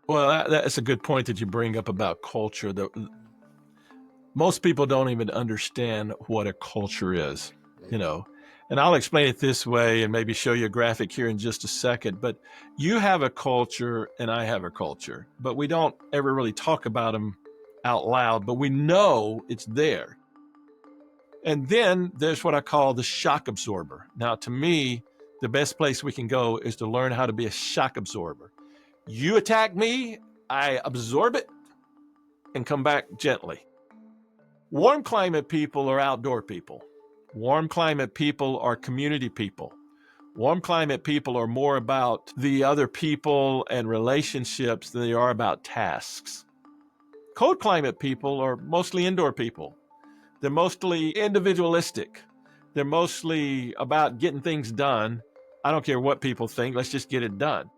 Well, that's a good point that you bring up about culture. Most people don't even understand what a culture is, you know. And I'll explain it this way and maybe show you a graphic here in just a second. But you have a culture and I have a culture, but we don't ever really talk about them out loud, but we know it's there. And then there's what I call the shock absorber. Now, to me, the best place we can go is to learn how to be a shock absorber. You attack me, I absorb it and come back gently. Warm climate people are outdoor people. Warm climate people are community people. Warm climate people are more about the other people and relationships than they are about tasks. Cold climate people are mostly indoor people. They're mostly individualistic. They're mostly about getting things done. I don't care what people think, let's just get it done.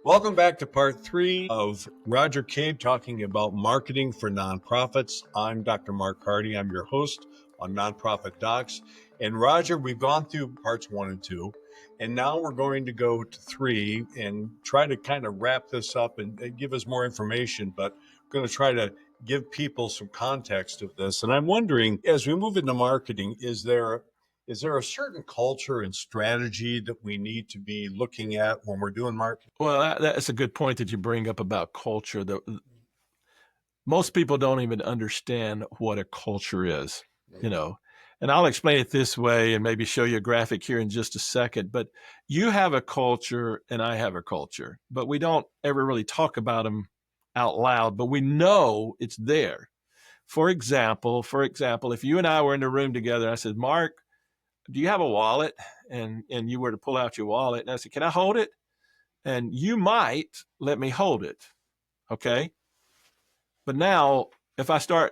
Welcome back to part 3 of Roger Cabe talking about marketing for nonprofits. I'm Dr. Marc Hardy. I'm your host on Nonprofit Docs. And Roger, we've gone through parts 1 and 2, and now we're going to go to 3 and try to kind of wrap this up and give us more information, but we're going to try to give people some context of this. And I'm wondering, as we move into marketing, is there a certain culture and strategy that we need to be looking at when we're doing marketing? Well, that's a good point that you bring up about culture. Most people don't even understand what a culture is, you know. And I'll explain it this way and maybe show you a graphic here in just a second. But you have a culture and I have a culture, but we don't ever really talk about them out loud, but we know it's there. For example, if you and I were in the room together, I said, Mark, do you have a wallet? And you were to pull out your wallet. And I said, can I hold it? And you might let me hold it. Okay. But now if I start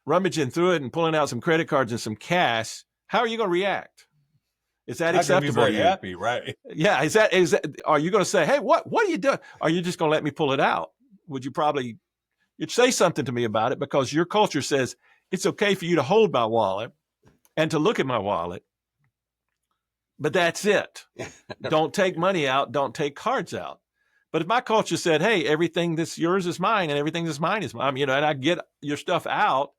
rummaging through it and pulling out some credit cards and some cash, how are you going to react? Is that acceptable? Not be very happy, right? Yeah. Is that, are you going to say, hey, what are you doing? Are you just going to let me pull it out? You'd say something to me about it because your culture says it's okay for you to hold my wallet and to look at my wallet, but that's it. Don't take money out. Don't take cards out. But if my culture said, hey, everything that's yours is mine and everything that's mine is mine, and I get your stuff out,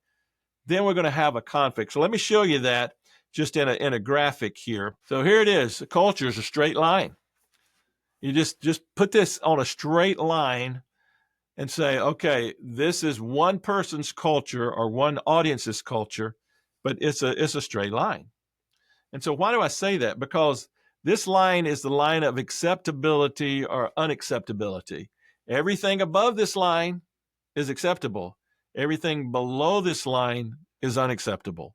then we're going to have a conflict. So let me show you that just in a graphic here. So here it is. The culture is a straight line. You just put this on a straight line and say, okay, this is one person's culture or one audience's culture, but it's a straight line. And so why do I say that? Because this line is the line of acceptability or unacceptability. Everything above this line is acceptable. Everything below this line is unacceptable.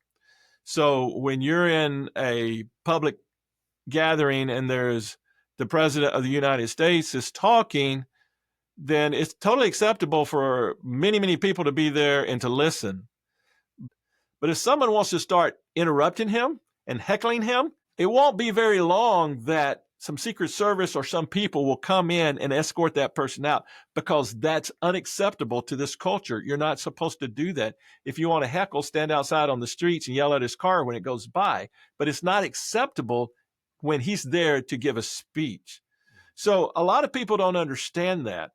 So when you're in a public gathering and there's the president of the United States is talking, then it's totally acceptable for many, many people to be there and to listen. But if someone wants to start interrupting him and heckling him, it won't be very long that some Secret Service or some people will come in and escort that person out because that's unacceptable to this culture. You're not supposed to do that. If you want to heckle, stand outside on the streets and yell at his car when it goes by. But it's not acceptable when he's there to give a speech. So a lot of people don't understand that,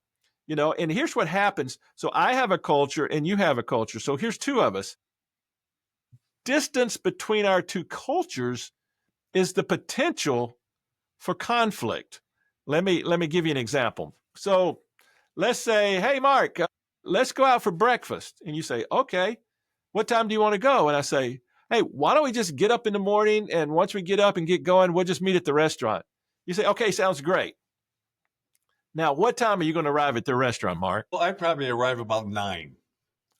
and here's what happens. So I have a culture and you have a culture. So here's two of us. Distance between our two cultures is the potential for conflict. Let me give you an example. So let's say, hey, Mark, let's go out for breakfast. And you say, okay, what time do you want to go? And I say, hey, why don't we just get up in the morning? And once we get up and get going, we'll just meet at the restaurant. You say, okay, sounds great. Now, what time are you going to arrive at the restaurant, Mark? Well, I'd probably arrive about 9.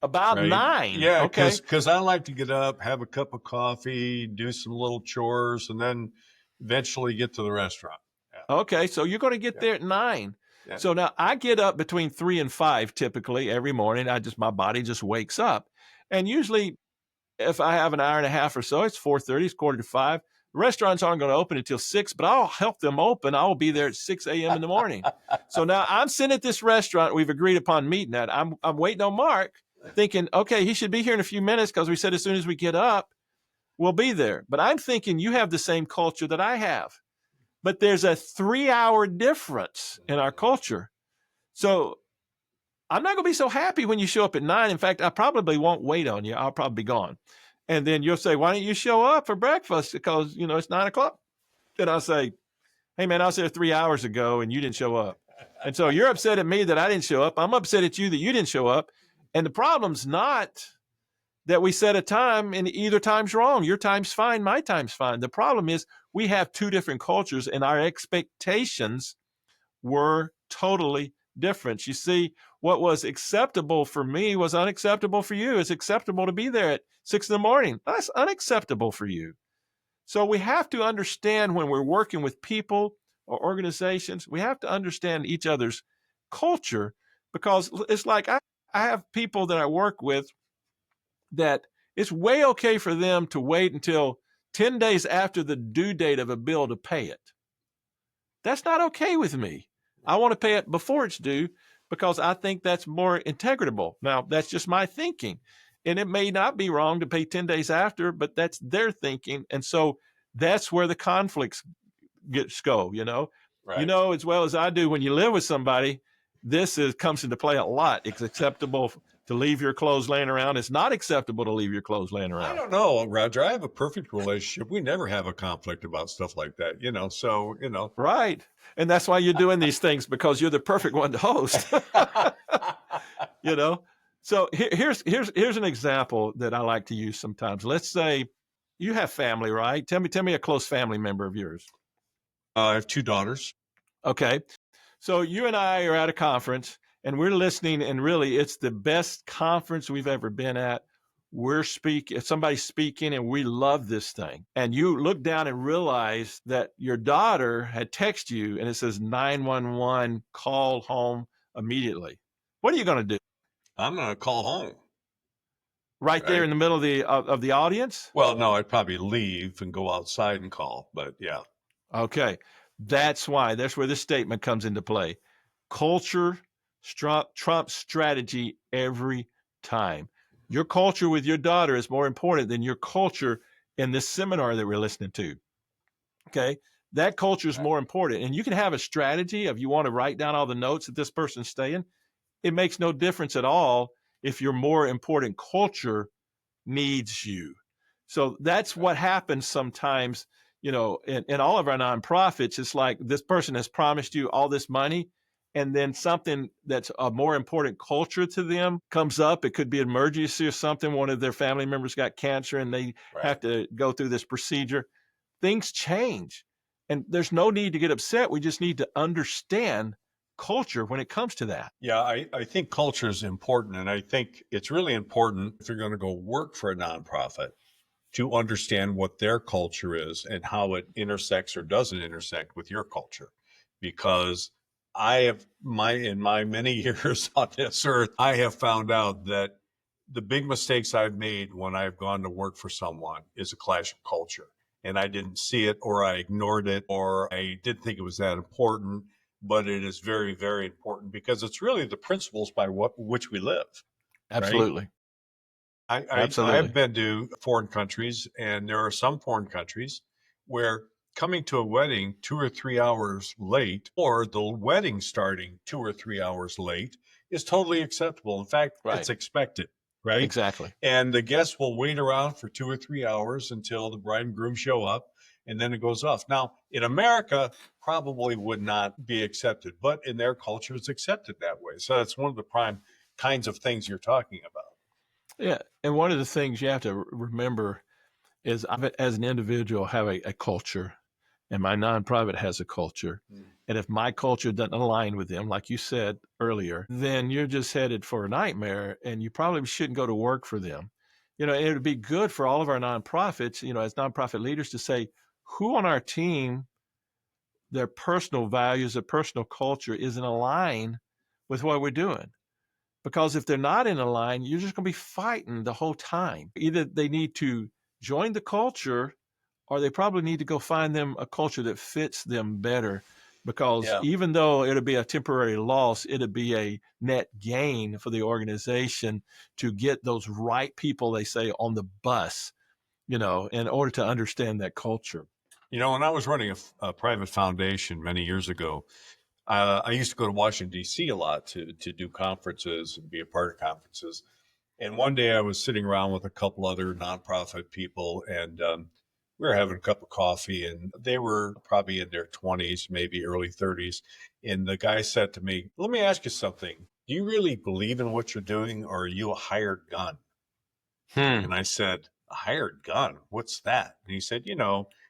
About right? 9? Yeah, okay. Because I like to get up, have a cup of coffee, do some little chores, and then eventually get to the restaurant. Yeah. Okay, so you're going to get there at 9. Yeah. So now I get up between 3 and 5 typically every morning. My body just wakes up. And usually if I have an hour and a half or so, it's 4:30, it's 4:45. The restaurants aren't going to open until 6, but I'll help them open. I'll be there at 6 a.m. in the morning. So now I'm sitting at this restaurant. We've agreed upon meeting at. I'm waiting on Mark, thinking, okay, he should be here in a few minutes because we said as soon as we get up, we'll be there. But I'm thinking you have the same culture that I have. But there's a 3-hour difference in our culture. So I'm not going to be so happy when you show up at 9. In fact, I probably won't wait on you. I'll probably be gone. And then you'll say, why don't you show up for breakfast? Because, it's 9 o'clock. And I'll say, hey, man, I was there 3 hours ago and you didn't show up. And so you're upset at me that I didn't show up. I'm upset at you that you didn't show up. And the problem's not that we set a time and either time's wrong. Your time's fine. My time's fine. The problem is we have two different cultures and our expectations were totally different. You see, what was acceptable for me was unacceptable for you. It's acceptable to be there at 6 a.m. That's unacceptable for you. So we have to understand when we're working with people or organizations, we have to understand each other's culture, because it's like I have people that I work with that it's way okay for them to wait until 10 days after the due date of a bill to pay it. That's not okay with me. I want to pay it before it's due because I think that's more integratable. Now, that's just my thinking. And it may not be wrong to pay 10 days after, but that's their thinking. And so that's where the conflicts go, Right. You know as well as I do, when you live with somebody, comes into play a lot. It's acceptable to leave your clothes laying around. It's not acceptable to leave your clothes laying around. I don't know, Roger. I have a perfect relationship. We never have a conflict about stuff like that, so. Right. And that's why you're doing these things, because you're the perfect one to host. So here's an example that I like to use sometimes. Let's say you have family, right? Tell me a close family member of yours. I have 2 daughters. Okay. So you and I are at a conference and we're listening, and really it's the best conference we've ever been at. Somebody's speaking and we love this thing. And you look down and realize that your daughter had texted you and it says 911, call home immediately. What are you going to do? I'm going to call home. Right there in the middle of the audience? Well, no, I'd probably leave and go outside and call, but yeah. Okay. That's where this statement comes into play. Culture trumps strategy every time. Your culture with your daughter is more important than your culture in this seminar that we're listening to. Okay. That culture is more important. And you can have a strategy if you want to write down all the notes that this person's saying. It makes no difference at all if your more important culture needs you. So that's what happens sometimes, in all of our nonprofits. It's like this person has promised you all this money, and then something that's a more important culture to them comes up. It could be an emergency or something. One of their family members got cancer and they have to go through this procedure. Things change, and there's no need to get upset. We just need to understand culture when it comes to that. Yeah, I think culture is important. And I think it's really important, if you're going to go work for a nonprofit, to understand what their culture is and how it intersects or doesn't intersect with your culture. Because in my many years on this earth, I have found out that the big mistakes I've made when I've gone to work for someone is a clash of culture. And I didn't see it, or I ignored it, or I didn't think it was that important. But it is very, very important, because it's really the principles by which we live. Absolutely. Right? Absolutely. I've been to foreign countries, and there are some foreign countries where coming to a wedding 2 or 3 hours late, or the wedding starting 2 or 3 hours late, is totally acceptable. In fact, it's expected. Right? Exactly. And the guests will wait around for 2 or 3 hours until the bride and groom show up, and then it goes off. Now, in America, probably would not be accepted, but in their culture, it's accepted that way. So that's one of the prime kinds of things you're talking about. Yeah. And one of the things you have to remember is I, as an individual, have a culture, and my nonprofit has a culture. And if my culture doesn't align with them, like you said earlier, then you're just headed for a nightmare, and you probably shouldn't go to work for them. It would be good for all of our nonprofits, as nonprofit leaders, to say who on our team, their personal values, their personal culture is in line with what we're doing. Because if they're not in a line, you're just going to be fighting the whole time. Either they need to join the culture, or they probably need to go find them a culture that fits them better. Because even though it'll be a temporary loss, it'll be a net gain for the organization to get those right people, they say, on the bus, in order to understand that culture. When I was running a private foundation many years ago, I used to go to Washington, D.C. a lot to do conferences and be a part of conferences. And one day I was sitting around with a couple other nonprofit people, and we were having a cup of coffee, and they were probably in their 20s, maybe early 30s. And the guy said to me, "Let me ask you something. Do you really believe in what you're doing, or are you a hired gun?" Hmm. And I said, "A hired gun? What's that?" And he said,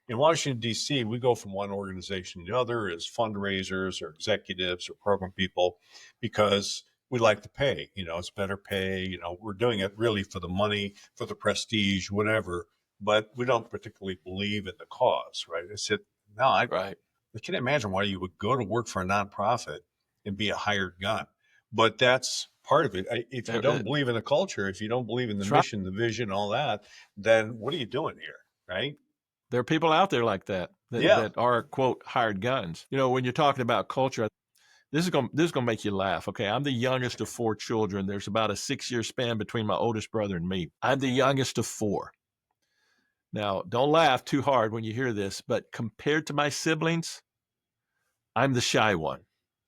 in Washington, D.C., we go from one organization to the other as fundraisers or executives or program people because we like to pay. It's better pay. We're doing it really for the money, for the prestige, whatever, but we don't particularly believe in the cause, right? I said, no, I Right. can't imagine why you would go to work for a nonprofit and be a hired gun. But that's part of it. If you don't believe in the culture, if you don't believe in the mission, the vision, all that, then what are you doing here, right? There are people out there like that Yeah. are, quote, hired guns. When you're talking about culture, this is gonna make you laugh. Okay, I'm the youngest of 4 children. There's about a 6-year span between my oldest brother and me. I'm the youngest of 4. Now, don't laugh too hard when you hear this, but compared to my siblings, I'm the shy one.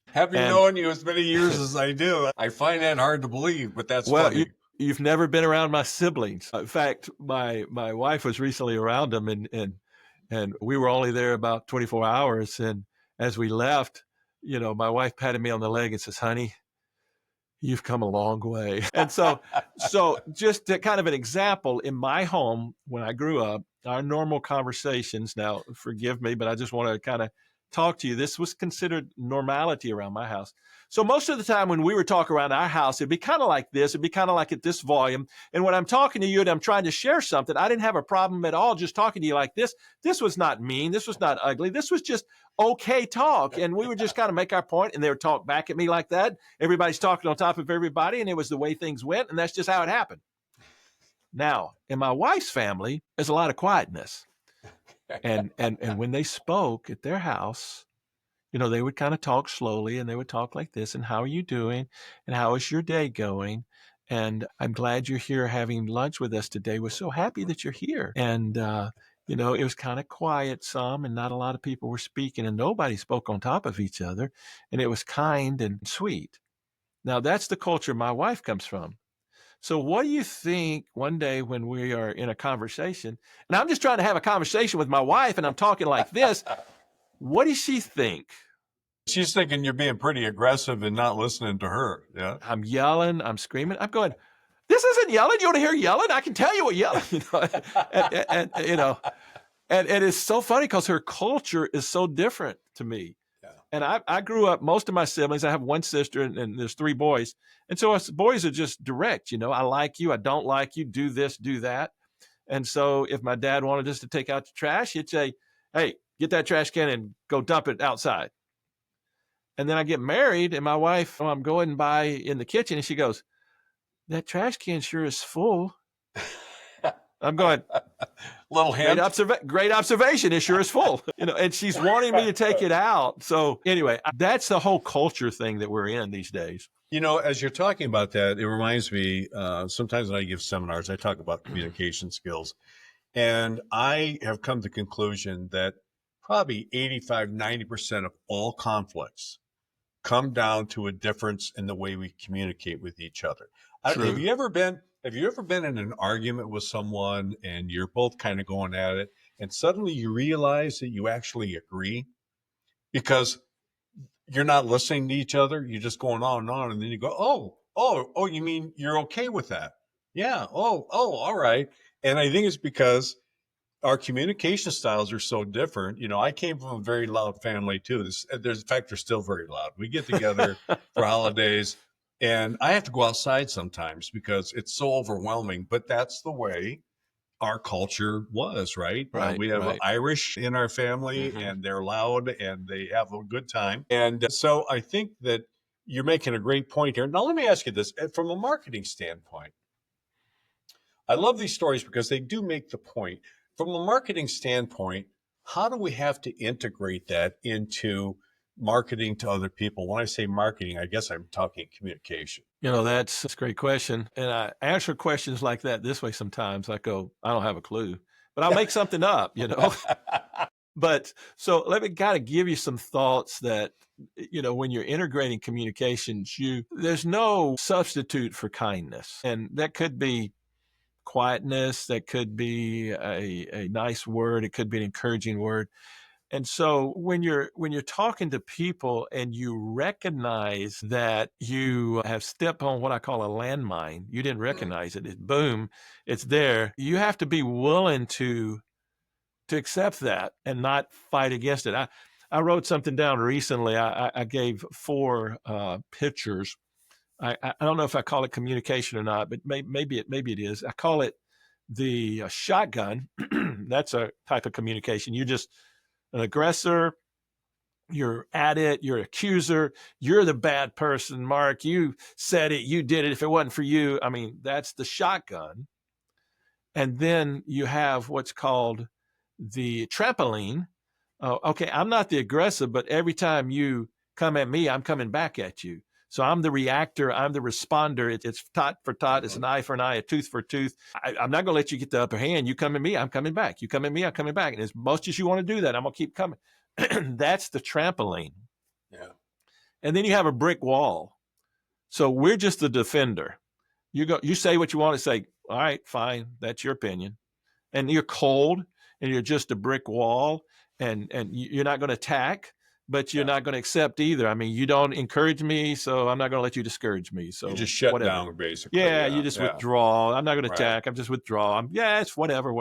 Having And known you as many years as I do, I find that hard to believe, but that's well, funny. you've never been around my siblings. In fact, my wife was recently around them, and we were only there about 24 hours. And as we left, my wife patted me on the leg and says, "Honey, you've come a long way." And so just to kind of an example, in my home, when I grew up, our normal conversations, now forgive me, but I just want to kind of talk to you. This was considered normality around my house. So most of the time when we were talking around our house, it'd be kind of like this. It'd be kind of like at this volume. And when I'm talking to you and I'm trying to share something, I didn't have a problem at all just talking to you like this. This was not mean. This was not ugly. This was just okay talk. And we would just kind of make our point, and they would talk back at me like that. Everybody's talking on top of everybody, and it was the way things went, and that's just how it happened. Now, in my wife's family, there's a lot of quietness. And when they spoke at their house, they would kind of talk slowly, and they would talk like this, and how are you doing? And how is your day going? And I'm glad you're here having lunch with us today. We're so happy that you're here. And, it was kind of quiet some, and not a lot of people were speaking, and nobody spoke on top of each other. And it was kind and sweet. Now, that's the culture my wife comes from. So what do you think one day when we are in a conversation, and I'm just trying to have a conversation with my wife, and I'm talking like this, what does she think? She's thinking you're being pretty aggressive and not listening to her. Yeah. I'm yelling, I'm screaming. I'm going, this isn't yelling. You want to hear yelling? I can tell you what yelling, and it's so funny because her culture is so different to me. Yeah. And I grew up, most of my siblings, I have one sister and there's 3 boys. And so us boys are just direct, I like you, I don't like you, do this, do that. And so if my dad wanted us to take out the trash, he'd say, "Hey, get that trash can and go dump it outside." And then I get married, and my wife, I'm going by in the kitchen, and she goes, "That trash can sure is full." I'm going, Little hint. great observation. It sure is full, and she's wanting me to take it out. So anyway, that's the whole culture thing that we're in these days. As you're talking about that, it reminds me, sometimes when I give seminars, I talk about communication skills. And I have come to the conclusion that probably 85, 90% of all conflicts come down to a difference in the way we communicate with each other. Have you ever been in an argument with someone and you're both kind of going at it, and suddenly you realize that you actually agree because you're not listening to each other? You're just going on and on, and then you go, oh, you mean you're okay with that? Yeah. Oh, all right. And I think it's because our communication styles are so different. I came from a very loud family too. In fact, they're still very loud. We get together for holidays, and I have to go outside sometimes because it's so overwhelming. But that's the way our culture was, right? Right. We have right. Irish in our family, and they're loud and they have a good time. And so I think that you're making a great point here. Now, let me ask you this from a marketing standpoint. I love these stories because they do make the point. From a marketing standpoint, how do we have to integrate that into marketing to other people? When I say marketing, I guess I'm talking communication. That's a great question. And I answer questions like that this way sometimes. I go, I don't have a clue, but I'll make something up. But so let me kind of give you some thoughts that, when you're integrating communications, there's no substitute for kindness. And that could be quietness, that could be a nice word, it could be an encouraging word. And so when you're talking to people and you recognize that you have stepped on what I call a landmine, you didn't recognize it, boom, it's there. You have to be willing to accept that and not fight against it. I wrote something down recently. I gave 4 pictures. I don't know if I call it communication or not, but maybe it is. I call it the shotgun. That's a type of communication. You're just an aggressor. You're at it. You're an accuser. You're the bad person, Mark. You said it. You did it. If it wasn't for you, I mean, that's the shotgun. And then you have what's called the trampoline. Okay, I'm not the aggressor, but every time you come at me, I'm coming back at you. So I'm the reactor. I'm the responder. It's tot for tot. It's an eye for an eye, a tooth for a tooth. I'm not going to let you get the upper hand. You come at me, I'm coming back. You come at me, I'm coming back. And as much as you want to do that, I'm going to keep coming. That's the trampoline. Yeah. And then you have a brick wall. So we're just the defender. You say what you want to say. All right, fine. That's your opinion. And you're cold and you're just a brick wall and you're not going to attack, but you're not going to accept either. I mean, you don't encourage me, so I'm not going to let you discourage me. So you just shut whatever. down, basically. Yeah, you just withdraw. I'm not going to attack. I'm just withdraw. It's whatever.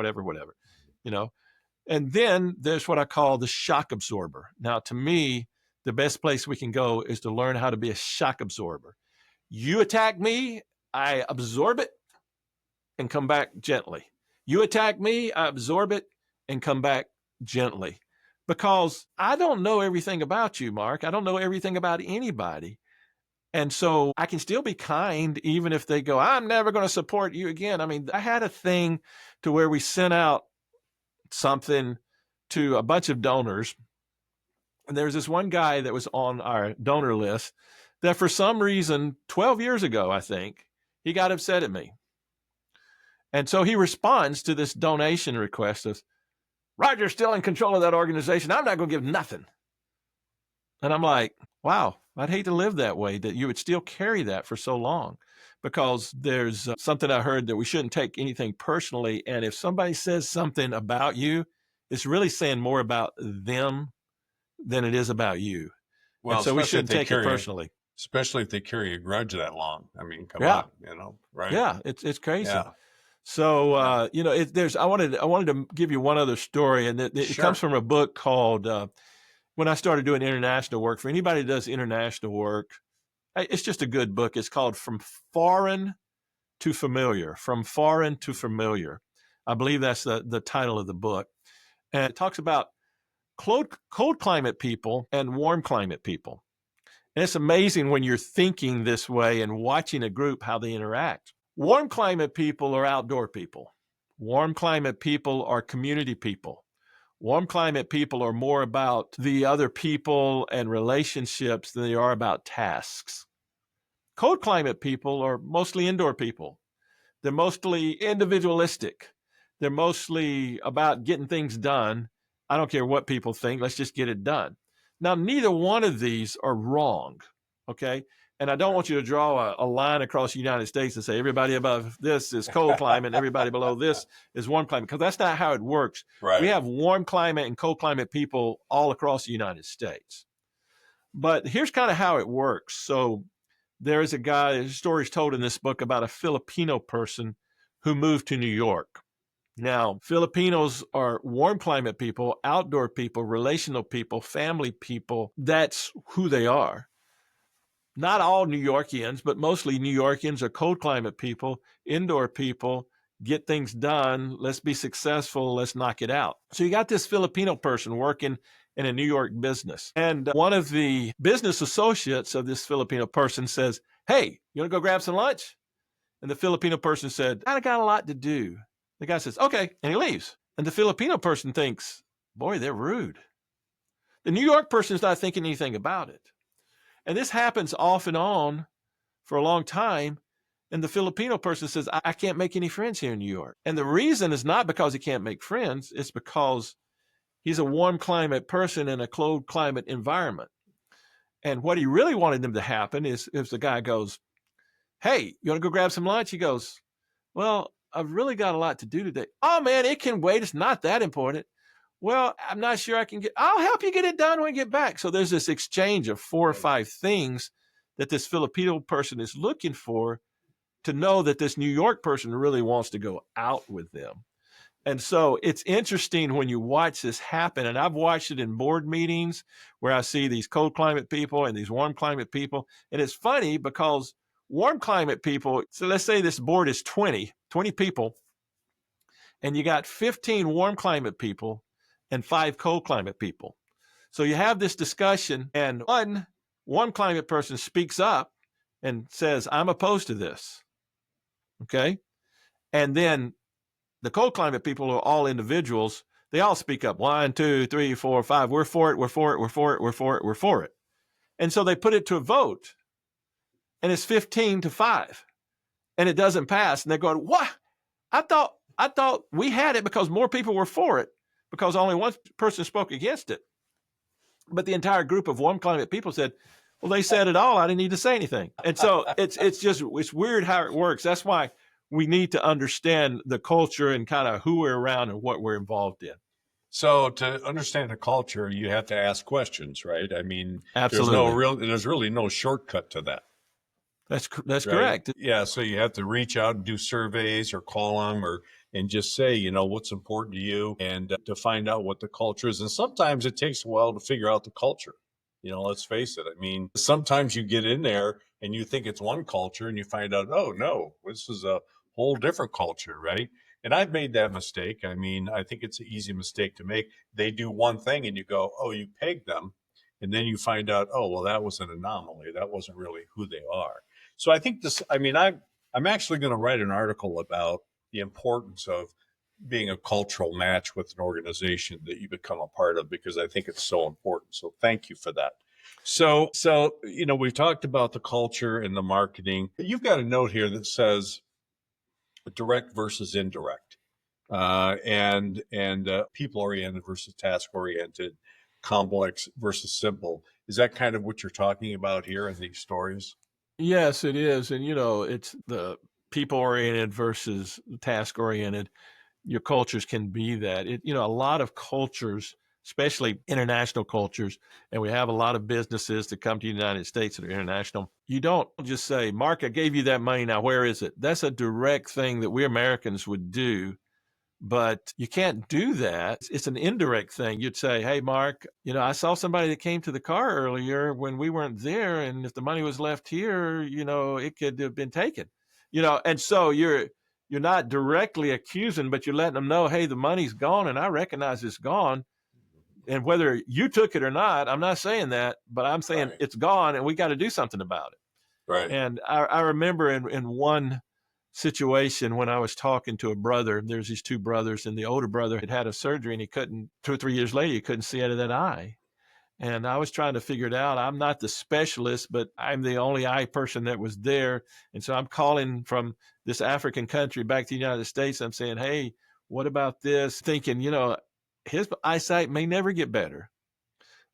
And then there's what I call the shock absorber. Now, to me, the best place we can go is to learn how to be a shock absorber. You attack me, I absorb it and come back gently. You attack me, I absorb it and come back gently. Because I don't know everything about you, Mark. I don't know everything about anybody. And so I can still be kind, even if they go, I'm never going to support you again. I mean, I had a thing to where we sent out something to a bunch of donors. And there was this one guy that was on our donor list that for some reason, 12 years ago, I think, he got upset at me. And so he responds to this donation request of, Roger's still in control of that organization. I'm not going to give nothing. And I'm like, wow, I'd hate to live that way, that you would still carry that for so long. Because there's something I heard that we shouldn't take anything personally. And if somebody says something about you, it's really saying more about them than it is about you. Well, and so we shouldn't take it personally. Especially if they carry a grudge that long. I mean, come on, right? Yeah, it's crazy. Yeah. So, I wanted to give you one other story, and it comes from a book called, when I started doing international work. For anybody that does international work, it's just a good book. It's called From Foreign to Familiar. From Foreign to Familiar. I believe that's the title of the book. And it talks about cold climate people and warm climate people. And it's amazing when you're thinking this way and watching a group, how they interact. Warm climate people are outdoor people. Warm climate people are community people. Warm climate people are more about the other people and relationships than they are about tasks. Cold climate people are mostly indoor people. They're mostly individualistic. They're mostly about getting things done. I don't care what people think. Let's just get it done. Now, neither one of these are wrong, okay? And I don't want you to draw a line across the United States and say everybody above this is cold climate and everybody below this is warm climate, because that's not how it works. Right. We have warm climate and cold climate people all across the United States. But here's kind of how it works. So there is a guy, his story is told in this book about a Filipino person who moved to New York. Now, Filipinos are warm climate people, outdoor people, relational people, family people. That's who they are. Not all New Yorkians, but mostly New Yorkians are cold climate people, indoor people, get things done. Let's be successful. Let's knock it out. So you got this Filipino person working in a New York business. And one of the business associates of this Filipino person says, hey, you want to go grab some lunch? And the Filipino person said, I got a lot to do. The guy says, okay, and he leaves. And the Filipino person thinks, boy, they're rude. The New York person is not thinking anything about it. And this happens off and on for a long time. And the Filipino person says, I can't make any friends here in New York. And the reason is not because he can't make friends. It's because he's a warm climate person in a cold climate environment. And what he really wanted them to happen is if the guy goes, hey, you want to go grab some lunch? He goes, well, I've really got a lot to do today. Oh, man, it can wait. It's not that important. Well, I'm not sure I'll help you get it done when we get back. So there's this exchange of 4 or 5 things that this Filipino person is looking for to know that this New York person really wants to go out with them. And so it's interesting when you watch this happen. And I've watched it in board meetings where I see these cold climate people and these warm climate people. And it's funny because warm climate people, so let's say this board is 20 people, and you got 15 warm climate people and 5 cold climate people. So you have this discussion, and one warm climate person speaks up and says, I'm opposed to this. Okay. And then the cold climate people are all individuals. They all speak up. 1, 2, 3, 4, 5. We're for it. We're for it. We're for it. We're for it. We're for it. And so they put it to a vote, and it's 15-5, and it doesn't pass. And they're going, what? I thought we had it because more people were for it, because only one person spoke against it. But the entire group of warm climate people said, well, they said it all. I didn't need to say anything. And so it's weird how it works. That's why we need to understand the culture and kind of who we're around and what we're involved in. So to understand the culture, you have to ask questions, right? I mean, absolutely. There's really no shortcut to that. That's right? Correct. Yeah. So you have to reach out and do surveys or call them and just say, what's important to you, and to find out what the culture is. And sometimes it takes a while to figure out the culture. Let's face it. I mean, sometimes you get in there and you think it's one culture and you find out, oh no, this is a whole different culture, right? And I've made that mistake. I mean, I think it's an easy mistake to make. They do one thing and you go, oh, you pegged them. And then you find out, oh, well, that was an anomaly. That wasn't really who they are. So I think I'm actually going to write an article about the importance of being a cultural match with an organization that you become a part of, because I think it's so important. So thank you for that. So we've talked about the culture and the marketing. You've got a note here that says direct versus indirect, and people-oriented versus task-oriented, complex versus simple. Is that kind of what you're talking about here in these stories? Yes, it is. And, it's the people-oriented versus task-oriented. Your cultures can be that. A lot of cultures, especially international cultures, and we have a lot of businesses that come to the United States that are international. You don't just say, Mark, I gave you that money. Now, where is it? That's a direct thing that we Americans would do, but you can't do that. It's an indirect thing. You'd say, hey, Mark, I saw somebody that came to the car earlier when we weren't there, and if the money was left here, it could have been taken. And so you're not directly accusing, but you're letting them know, hey, the money's gone, and I recognize it's gone. And whether you took it or not, I'm not saying that, but I'm saying right. It's gone, and we got to do something about it. Right. And I remember in one situation when I was talking to a brother, there's these 2 brothers, and the older brother had a surgery, and he couldn't, 2 or 3 years later, he couldn't see out of that eye. And I was trying to figure it out. I'm not the specialist, but I'm the only eye person that was there. And so I'm calling from this African country back to the United States. I'm saying, hey, what about this? Thinking, his eyesight may never get better.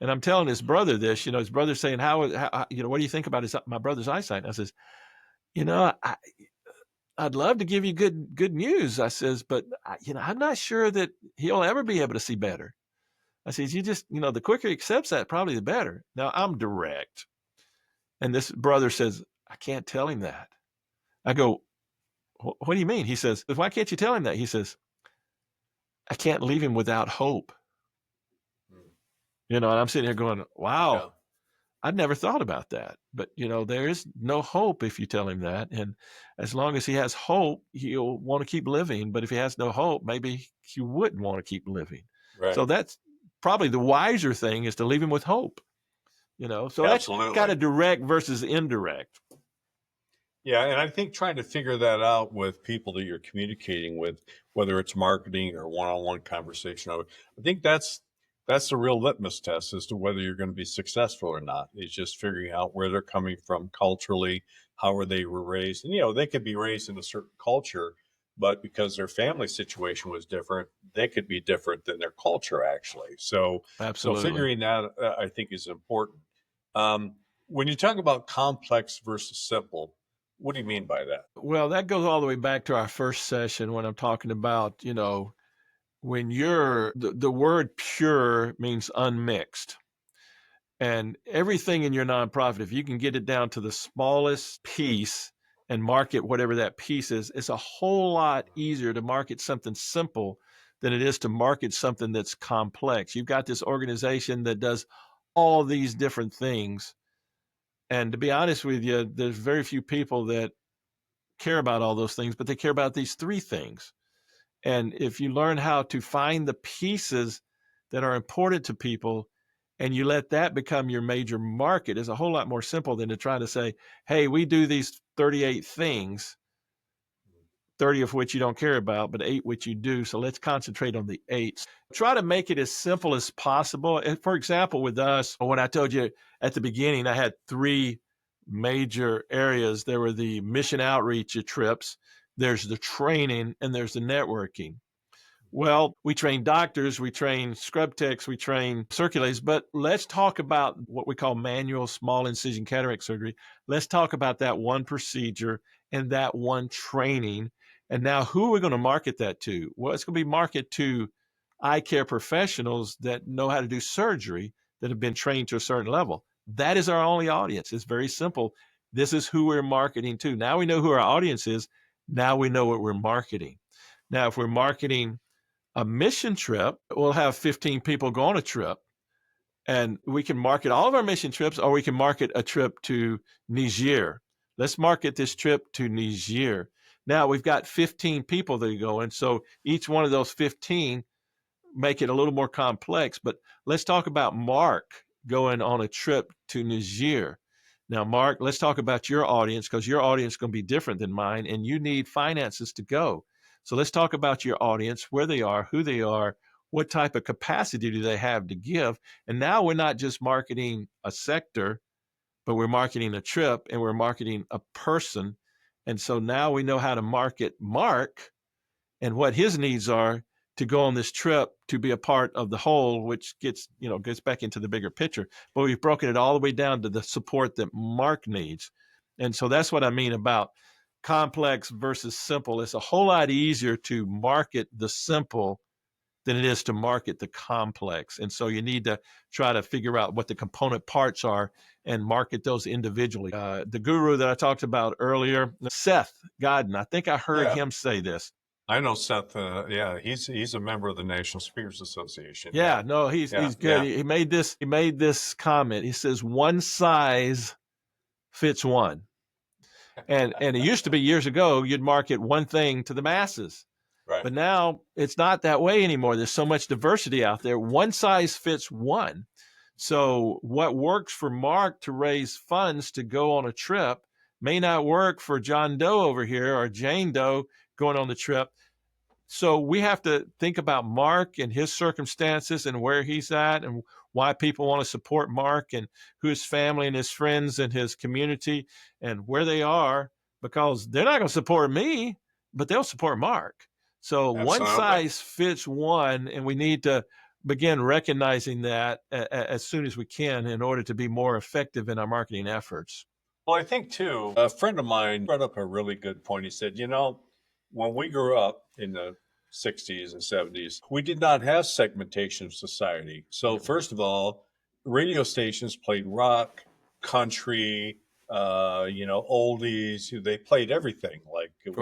And I'm telling his brother this, his brother's saying, how what do you think about my brother's eyesight? And I says, I'd love to give you good news. I says, but I'm not sure that he'll ever be able to see better. I says, you just, the quicker he accepts that, probably the better. Now, I'm direct. And this brother says, I can't tell him that. I go, what do you mean? He says, why can't you tell him that? He says, I can't leave him without hope. And I'm sitting here going, wow, yeah. I'd never thought about that. But, there is no hope if you tell him that. And as long as he has hope, he'll want to keep living. But if he has no hope, maybe he wouldn't want to keep living. Right. So that's probably the wiser thing, is to leave him with hope, so absolutely. That's kind of direct versus indirect. Yeah. And I think trying to figure that out with people that you're communicating with, whether it's marketing or one-on-one conversation, I think that's the real litmus test as to whether you're going to be successful or not. It's just figuring out where they're coming from culturally, how they were raised. And, they could be raised in a certain culture, but because their family situation was different, they could be different than their culture actually. So Absolutely. figuring that I think is important. When you talk about complex versus simple, what do you mean by that? Well, that goes all the way back to our first session when I'm talking about, when the word pure means unmixed. And everything in your nonprofit, if you can get it down to the smallest piece and market whatever that piece is, it's a whole lot easier to market something simple than it is to market something that's complex. You've got this organization that does all these different things. And to be honest with you, there's very few people that care about all those things, but they care about these three things. And if you learn how to find the pieces that are important to people and you let that become your major market, is a whole lot more simple than to try to say, hey, we do these 38 things, 30 of which you don't care about, but 8 which you do. So let's concentrate on the 8. Try to make it as simple as possible. And for example, with us, when I told you at the beginning, I had 3 major areas. There were the mission outreach trips, there's the training, and there's the networking. Well, we train doctors, we train scrub techs, we train circulators, but let's talk about what we call manual small incision cataract surgery. Let's talk about that one procedure and that one training. And now who are we going to market that to? Well, it's going to be marketed to eye care professionals that know how to do surgery, that have been trained to a certain level. That is our only audience. It's very simple. This is who we're marketing to. Now we know who our audience is. Now we know what we're marketing. Now, if we're marketing a mission trip, we'll have 15 people go on a trip, and we can market all of our mission trips, or we can market a trip to Niger. Let's market this trip to Niger. Now we've got 15 people that are going, so each one of those 15 make it a little more complex. But let's talk about Mark going on a trip to Niger. Now, Mark, let's talk about your audience, because your audience is going to be different than mine, and you need finances to go. So let's talk about your audience, where they are, who they are, what type of capacity do they have to give. And now we're not just marketing a sector, but we're marketing a trip, and we're marketing a person. And so now we know how to market Mark and what his needs are to go on this trip to be a part of the whole, which gets back into the bigger picture. But we've broken it all the way down to the support that Mark needs. And so that's what I mean about complex versus simple. It's a whole lot easier to market the simple than it is to market the complex. And so you need to try to figure out what the component parts are and market those individually. The guru that I talked about earlier, Seth Godin, I think I heard him say this. I know Seth. He's a member of the National Speakers Association. Yeah, no, he's good. Yeah. He made this comment. He says, "One size fits one." And it used to be years ago, you'd market one thing to the masses. Right. But now it's not that way anymore. There's so much diversity out there. One size fits one. So what works for Mark to raise funds to go on a trip may not work for John Doe over here or Jane Doe going on the trip. So we have to think about Mark and his circumstances and where he's at and why people want to support Mark and who his family and his friends and his community and where they are, because they're not going to support me, but they'll support Mark. So one size fits one, and we need to begin recognizing that as soon as we can in order to be more effective in our marketing efforts. Well, I think too, a friend of mine brought up a really good point. He said, when we grew up in the 60s and 70s, we did not have segmentation of society. So first of all, radio stations played rock, country, oldies. They played everything. Like you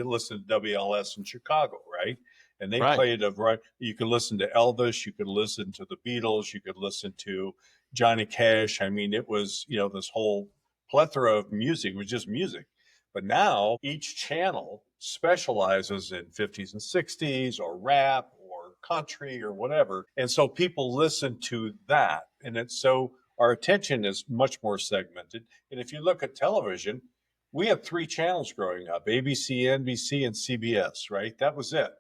listen to WLS in Chicago, right? And they played a variety. You could listen to Elvis, you could listen to the Beatles, you could listen to Johnny Cash. I mean, it was, this whole plethora of music. It was just music. But now each channel specializes in 50s and 60s or rap or country or whatever. And so people listen to that. And so our attention is much more segmented. And if you look at television, we had 3 channels growing up, ABC, NBC, and CBS, right? That was it.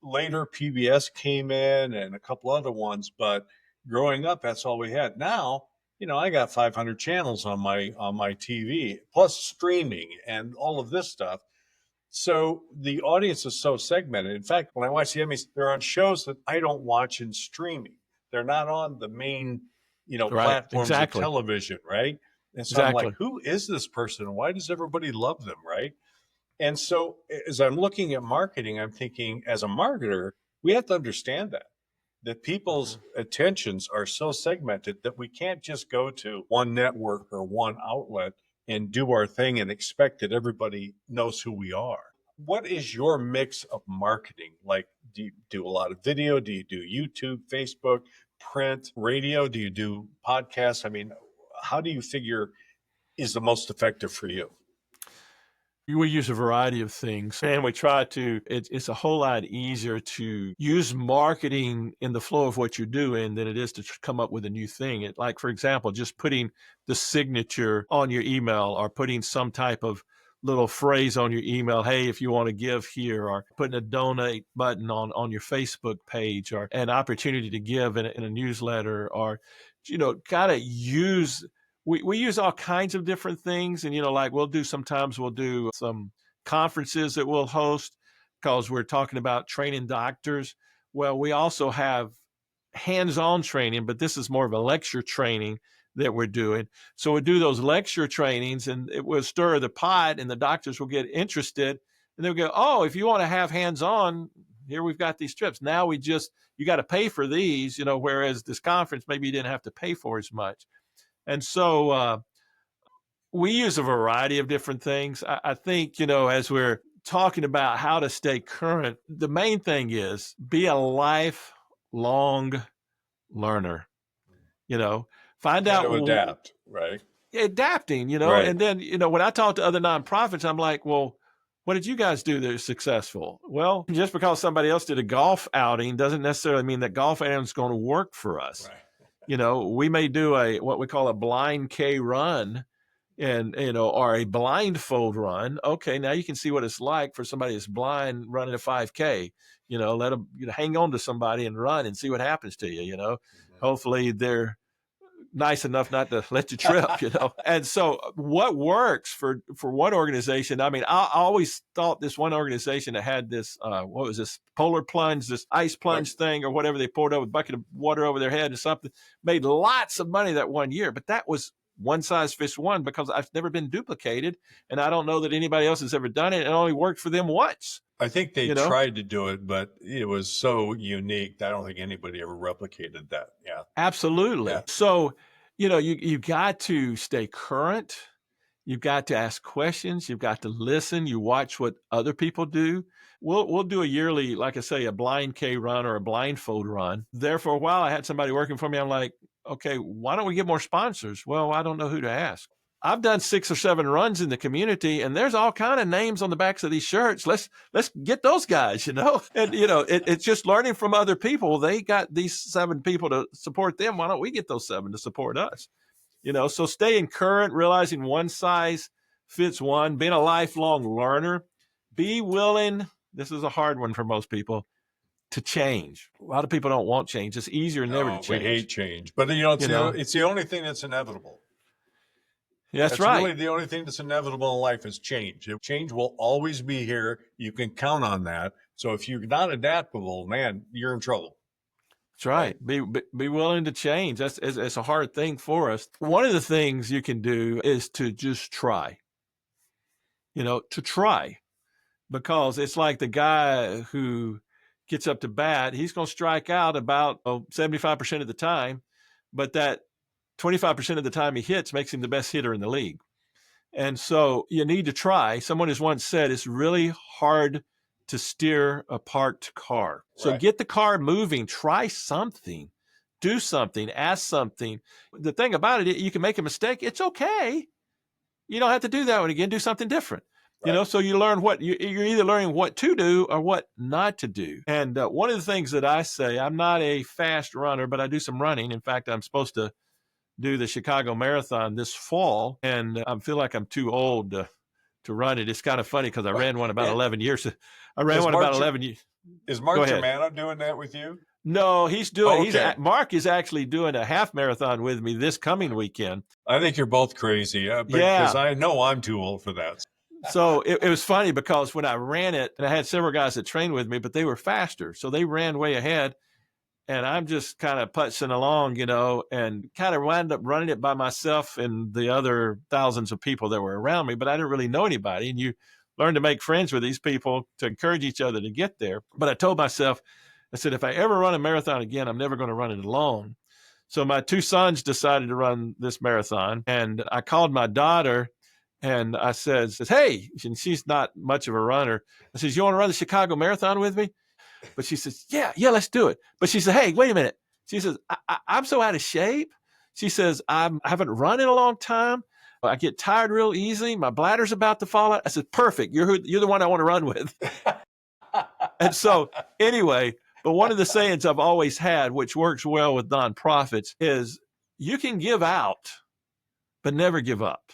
Later, PBS came in and a couple other ones, but growing up, that's all we had. Now, I got 500 channels on my TV, plus streaming and all of this stuff. So the audience is so segmented. In fact, when I watch the Emmys, they're on shows that I don't watch in streaming. They're not on the main, Right. platforms of Exactly. television, right? And so I'm Exactly. like, who is this person? And why does everybody love them, right? And so as I'm looking at marketing, I'm thinking, as a marketer, we have to understand that people's attentions are so segmented that we can't just go to one network or one outlet and do our thing and expect that everybody knows who we are. What is your mix of marketing? Like, do you do a lot of video? Do you do YouTube, Facebook, print, radio? Do you do podcasts? I mean, how do you figure is the most effective for you? We use a variety of things, and we try to, it's a whole lot easier to use marketing in the flow of what you're doing than it is to come up with a new thing. Like, for example, just putting the signature on your email or putting some type of little phrase on your email, hey, if you want to give here, or putting a donate button on your Facebook page, or an opportunity to give in a newsletter, or, kind of use we use all kinds of different things. And, like sometimes we'll do some conferences that we'll host because we're talking about training doctors. Well, we also have hands-on training, but this is more of a lecture training that we're doing. So we do those lecture trainings and it will stir the pot and the doctors will get interested and they'll go, oh, if you want to have hands-on, here we've got these trips. Now you got to pay for these, whereas this conference, maybe you didn't have to pay for as much. And so we use a variety of different things. I think, as we're talking about how to stay current, the main thing is be a lifelong learner. Find out. Adapt, right? Adapting, Right. And then, when I talk to other nonprofits, I'm like, well, what did you guys do that are successful? Well, just because somebody else did a golf outing doesn't necessarily mean that golf outing is going to work for us. Right. We may do what we call a blind K run and, or a blindfold run. Okay, now you can see what it's like for somebody that's blind running a 5K. Let them hang on to somebody and run and see what happens to you, Mm-hmm. Hopefully they're nice enough not to let you trip, And so what works for one organization, I mean, I always thought this one organization that had this, what was this, polar plunge, this ice plunge thing or whatever, they poured over a bucket of water over their head or something, made lots of money that one year. But that was one size fits one because I've never been duplicated. And I don't know that anybody else has ever done it. It only worked for them once. I think they tried to do it, but it was so unique. I don't think anybody ever replicated that. Yeah, absolutely. Yeah. So, you got to stay current. You've got to ask questions. You've got to listen. You watch what other people do. We'll do a yearly, like I say, a blind K run or a blindfold run. There for a while, I had somebody working for me. I'm like, okay, why don't we get more sponsors? Well, I don't know who to ask. I've done 6 or 7 runs in the community, and there's all kind of names on the backs of these shirts. Let's get those guys, And it's just learning from other people. They got these 7 people to support them. Why don't we get those 7 to support us? So staying current, realizing one size fits one, being a lifelong learner, be willing. This is a hard one for most people. To change. A lot of people don't want change. It's easier never to change. We hate change, but it's the only thing that's inevitable. That's right. Really the only thing that's inevitable in life is change. Change will always be here. You can count on that. So if you're not adaptable, man, you're in trouble. That's right. Be willing to change. It's a hard thing for us. One of the things you can do is to just try. To try, because it's like the guy who gets up to bat. He's going to strike out about 75% of the time, but that 25% of the time he hits makes him the best hitter in the league. And so you need to try. Someone has once said it's really hard to steer a parked car. So Get the car moving, try something, do something, ask something. The thing about it, you can make a mistake. It's okay. You don't have to do that one again. Do something different. Right. So you learn you're either learning what to do or what not to do. And one of the things that I say, I'm not a fast runner, but I do some running. In fact, I'm supposed to do the Chicago Marathon this fall, and I feel like I'm too old to run it. It's kind of funny because I ran one about 11 years. I ran one about 11 years. Is Marc Germano doing that with you? No, he's doing. Marc is actually doing a half marathon with me this coming weekend. I think you're both crazy. Because I know I'm too old for that. So it was funny because when I ran it, and I had several guys that trained with me, but they were faster. So they ran way ahead. And I'm just kind of putzing along, and kind of wound up running it by myself and the other thousands of people that were around me. But I didn't really know anybody. And you learn to make friends with these people to encourage each other to get there. But I told myself, I said, if I ever run a marathon again, I'm never going to run it alone. So my two sons decided to run this marathon. And I called my daughter and I says, hey, and she's not much of a runner. I says, you want to run the Chicago Marathon with me? But she says, yeah, let's do it. But she said, hey, wait a minute. She says, I'm so out of shape. She says, I haven't run in a long time. I get tired real easy. My bladder's about to fall out. I said, perfect. You're the one I want to run with. And so anyway, but one of the sayings I've always had, which works well with nonprofits, is you can give out, but never give up.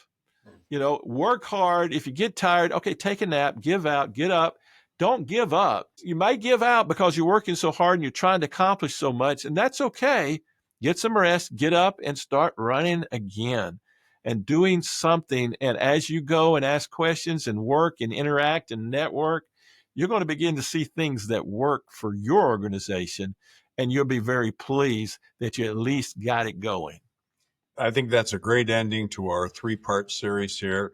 Work hard. If you get tired, okay, take a nap, give out, get up. Don't give up. You might give out because you're working so hard and you're trying to accomplish so much, and that's okay. Get some rest, get up and start running again and doing something. And as you go and ask questions and work and interact and network, you're going to begin to see things that work for your organization, and you'll be very pleased that you at least got it going. I think that's a great ending to our 3-part series here.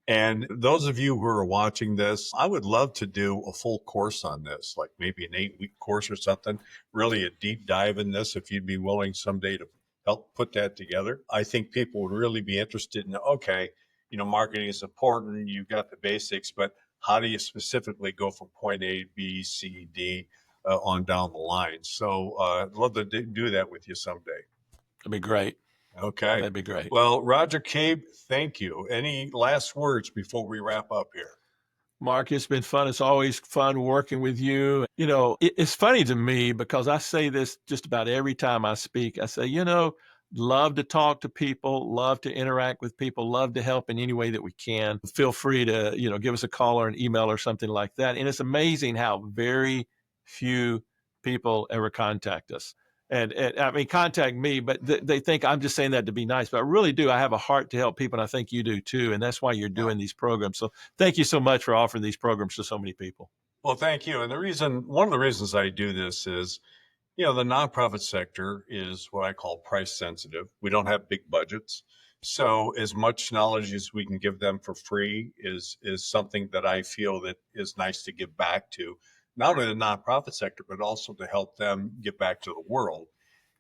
And those of you who are watching this, I would love to do a full course on this, like maybe an 8-week course or something, really a deep dive in this, if you'd be willing someday to help put that together. I think people would really be interested in, okay, marketing is important, you've got the basics, but how do you specifically go from point A, B, C, D on down the line? So I'd love to do that with you someday. That'd be great. Okay. That'd be great. Well, Roger Cabe, thank you. Any last words before we wrap up here? Mark, it's been fun. It's always fun working with you. It's funny to me because I say this just about every time I speak. I say, love to talk to people, love to interact with people, love to help in any way that we can. Feel free to, give us a call or an email or something like that. And it's amazing how very few people ever contact us. And I mean, contact me, but they think I'm just saying that to be nice, but I really do. I have a heart to help people, and I think you do too. And that's why you're doing these programs. So thank you so much for offering these programs to so many people. Well, thank you. And one of the reasons I do this is, the nonprofit sector is what I call price sensitive. We don't have big budgets. So as much knowledge as we can give them for free is something that I feel that is nice to give back to, not only the nonprofit sector, but also to help them get back to the world.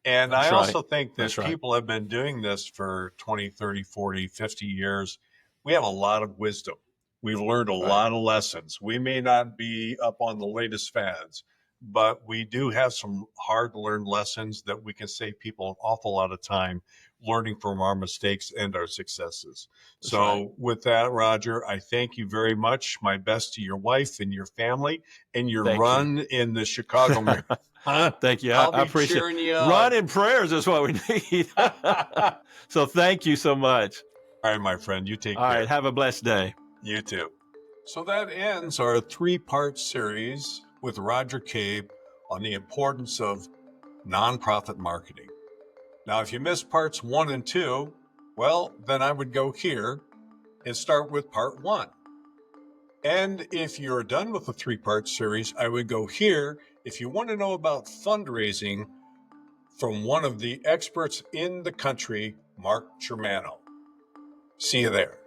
And I also think that people have been doing this for 20, 30, 40, 50 years. We have a lot of wisdom. We've learned a lot of lessons. We may not be up on the latest fads, but we do have some hard-learned lessons that we can save people an awful lot of time learning from our mistakes and our successes. With that, Roger, I thank you very much. My best to your wife and your family and your run in the Chicago Marathon. Thank you. I appreciate it. Run and prayers is what we need. So thank you so much. All right, my friend, you take care. All right, have a blessed day. You too. So that ends our 3-part series with Roger Cabe on the importance of nonprofit marketing. Now, if you missed parts 1 and 2, well, then I would go here and start with part 1. And if you're done with the 3-part series, I would go here if you want to know about fundraising from one of the experts in the country, Mark Germano. See you there.